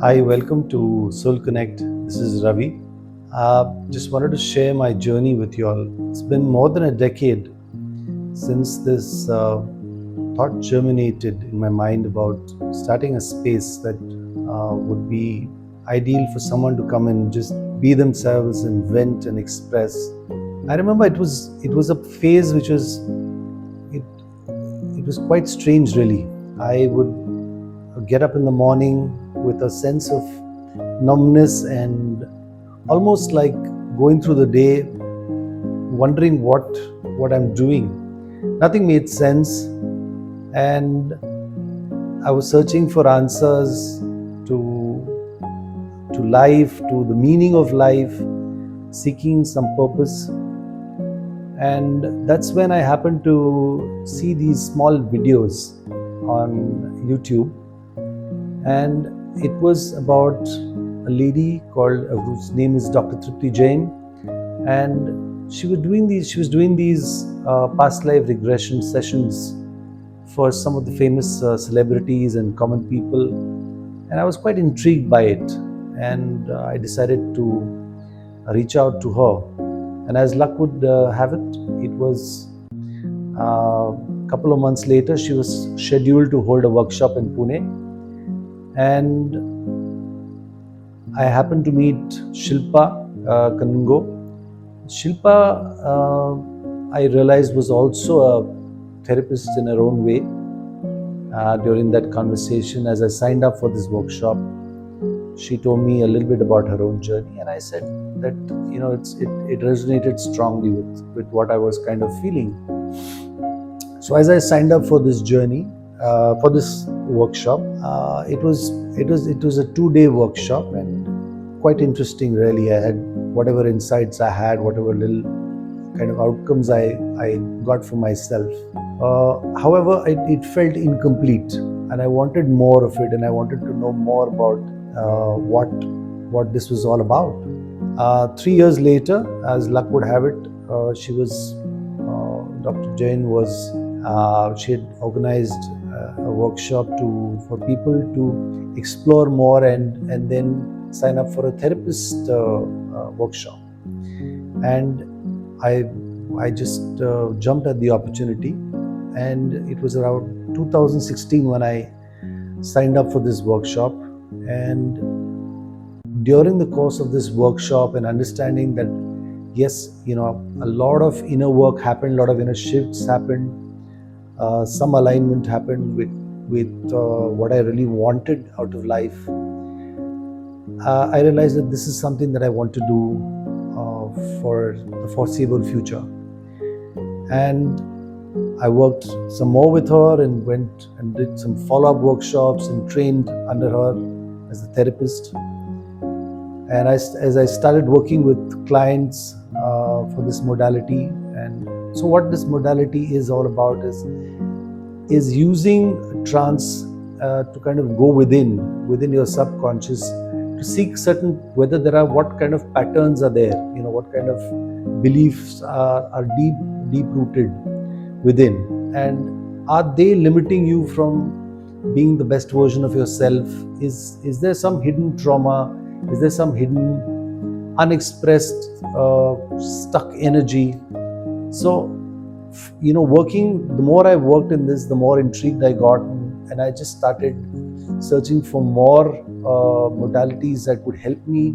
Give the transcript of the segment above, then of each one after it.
Hi, welcome to Soul Connect. This is Ravi. Just wanted to share my journey with you all. It's been more than a decade since this thought germinated in my mind about starting a space that would be ideal for someone to come and just be themselves and vent and express. I remember it was a phase which was it it was quite strange really. I would get up in the morning with a sense of numbness and almost like going through the day wondering what I'm doing. Nothing made sense, and I was searching for answers to life, to the meaning of life, seeking some purpose. And that's when I happened to see these small videos on YouTube, and it was about a lady called whose name is Dr. Tripti Jain, and she was doing these past life regression sessions for some of the famous celebrities and common people, and I was quite intrigued by it, and I decided to reach out to her. And as luck would have it, it was a couple of months later she was scheduled to hold a workshop in Pune, and I happened to meet Shilpa Kanungo. Shilpa, I realized, was also a therapist in her own way. During that conversation, as I signed up for this workshop, she told me a little bit about her own journey, and I said that it resonated strongly with what I was kind of feeling. So as I signed up for this journey, for this workshop, it was a 2-day workshop, and quite interesting really. I had whatever insights I had, whatever little kind of outcomes I got for myself. However, it felt incomplete, and I wanted more of it, and I wanted to know more about what this was all about. 3 years later, as luck would have it, Dr. Jain was she had organized a workshop for people to explore more and then sign up for a therapist workshop. And I just jumped at the opportunity, and it was around 2016 when I signed up for this workshop. And during the course of this workshop and understanding that yes, a lot of inner work happened, a lot of inner shifts happened, some alignment happened with what I really wanted out of life. I realized that this is something that I want to do for the foreseeable future. And I worked some more with her and went and did some follow-up workshops and trained under her as a therapist. And as I started working with clients for this modality, and so what this modality is all about is using trance to kind of go within your subconscious to seek certain, whether there are, what kind of patterns are there, what kind of beliefs are deep rooted within, and are they limiting you from being the best version of yourself? Is there some hidden trauma? Is there some hidden unexpressed stuck energy? So working, the more I worked in this, the more intrigued I got, and I just started searching for more modalities that would help me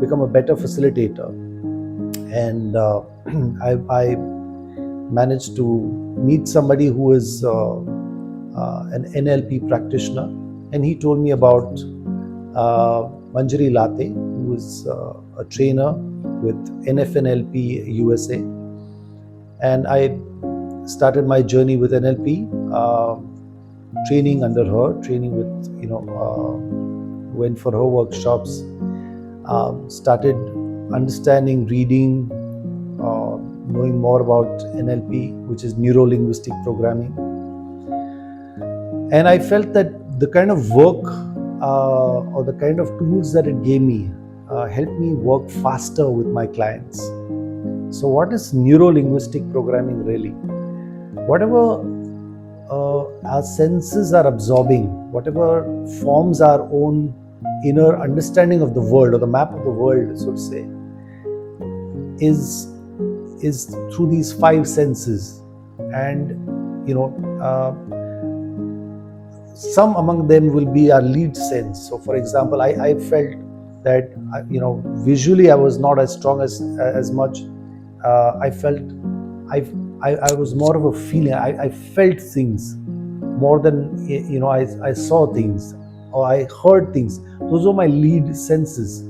become a better facilitator. And I managed to meet somebody who is an NLP practitioner, and he told me about Manjari Late, who is a trainer with NFNLP USA, and I started my journey with NLP, training under her, training with went for her workshops, started understanding, reading, knowing more about NLP, which is neuro-linguistic programming. And I felt that the kind of work or the kind of tools that it gave me helped me work faster with my clients. So what is neuro-linguistic programming really? Whatever our senses are absorbing, whatever forms our own inner understanding of the world, or the map of the world, so to say, is through these five senses. And uh, some among them will be our lead sense. So for example, I felt that visually I was not as strong as much. I felt I was more of a feeling. I felt things more than I saw things or I heard things. Those were my lead senses.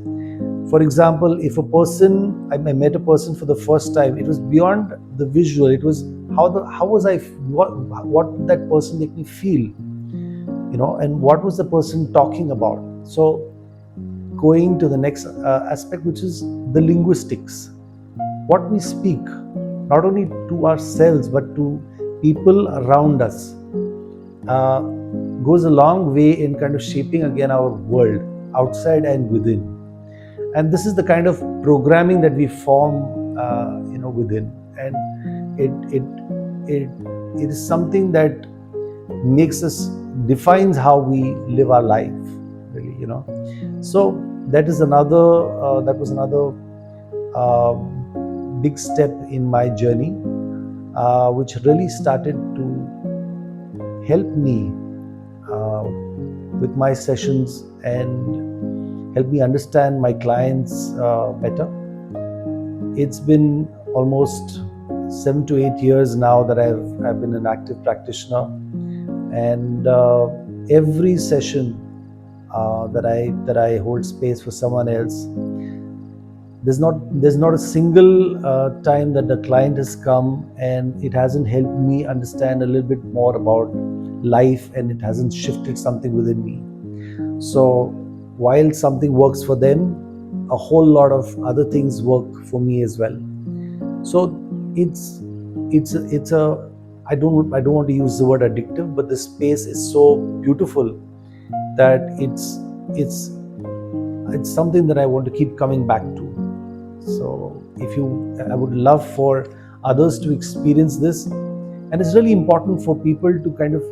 For example, if I met a person for the first time, it was beyond the visual. It was how was I, what did that person make me feel, and what was the person talking about. So going to the next aspect, which is the linguistics. What we speak, not only to ourselves but to people around us, uh, goes a long way in kind of shaping again our world, outside and within. And this is the kind of programming that we form within, and it is something that makes us, defines how we live our life, really. So that was another uh, big step in my journey, which really started to help me with my sessions and help me understand my clients better. It's been almost 7 to 8 years now that I've been an active practitioner, and every session that I hold space for someone else, there's not a single time that the client has come and it hasn't helped me understand a little bit more about life, and it hasn't shifted something within me. So while something works for them, a whole lot of other things work for me as well. So it's a I don't want to use the word addictive, but the space is so beautiful that it's something that I want to keep coming back to. So I would love for others to experience this, and it's really important for people to kind of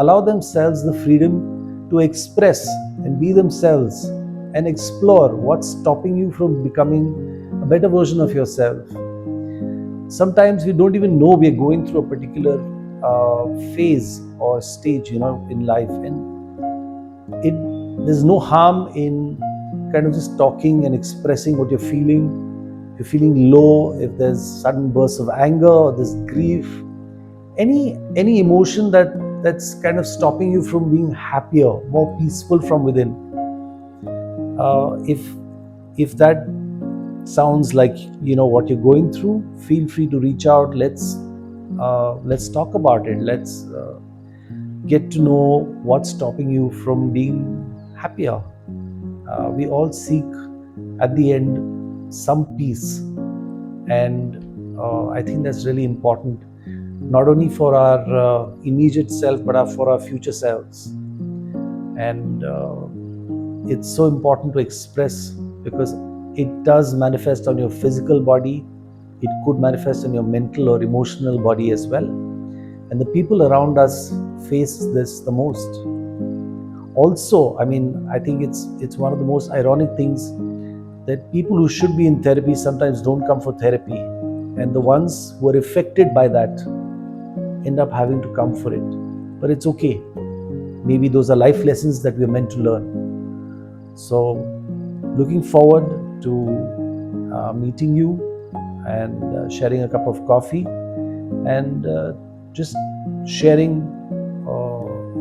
allow themselves the freedom to express and be themselves and explore what's stopping you from becoming a better version of yourself. Sometimes we don't even know we're going through a particular phase or stage, in life, and there's no harm in kind of just talking and expressing what you're feeling. If you're feeling low, if there's sudden bursts of anger, or there's grief, any emotion that's kind of stopping you from being happier, more peaceful from within. If that sounds like what you're going through, feel free to reach out. Let's talk about it. Let's get to know what's stopping you from being happier. We all seek at the end some peace, and I think that's really important, not only for our immediate self but for our future selves. And it's so important to express, because it does manifest on your physical body. It could manifest on your mental or emotional body as well, and the people around us face this the most. Also, I think it's one of the most ironic things that people who should be in therapy sometimes don't come for therapy, and the ones who are affected by that end up having to come for it. But it's okay. Maybe those are life lessons that we're meant to learn. So looking forward to meeting you and sharing a cup of coffee, and just sharing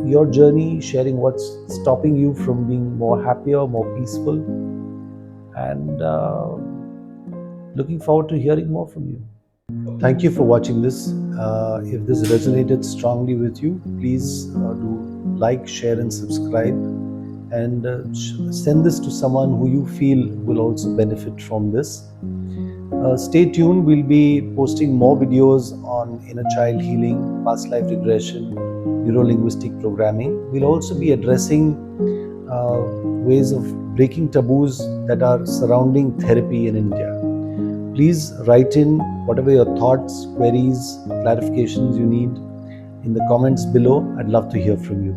your journey, sharing what's stopping you from being more happier, more peaceful, and looking forward to hearing more from you. Thank you for watching this. If this resonated strongly with you, please do like, share, and subscribe, and send this to someone who you feel will also benefit from this. Stay tuned. We'll be posting more videos on inner child healing, past life regression, neuro-linguistic programming. We'll also be addressing ways of breaking taboos that are surrounding therapy in India. Please write in whatever your thoughts, queries, clarifications you need in the comments below. I'd love to hear from you.